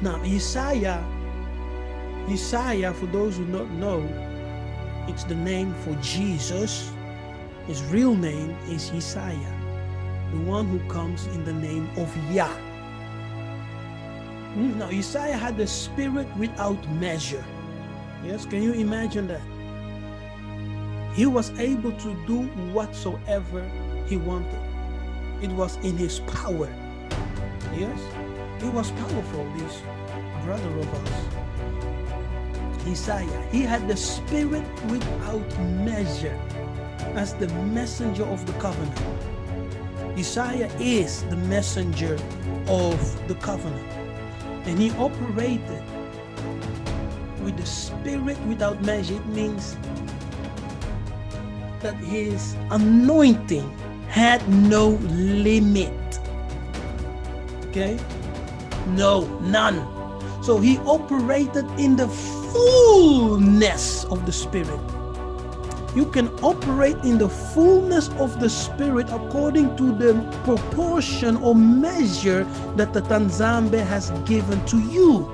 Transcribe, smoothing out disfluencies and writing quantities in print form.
Now, Yiseka'yah, for those who don't know, it's the name for Jesus. His real name is Yiseka'yah, the one who comes in the name of Yah. Now, Yiseka'yah had the spirit without measure. Yes, can you imagine that? He was able to do whatsoever he wanted. It was in his power. Yes, he was powerful, this brother of us. Yiseka'yah, he had the spirit without measure as the messenger of the covenant. Yiseka'yah is the messenger of the covenant. And he operated with the spirit without measure. It means that his anointing had no limit. Okay? No, none. So he operated in the fullness of the Spirit. You can operate in the fullness of the Spirit according to the proportion or measure that the nkisi has given to you.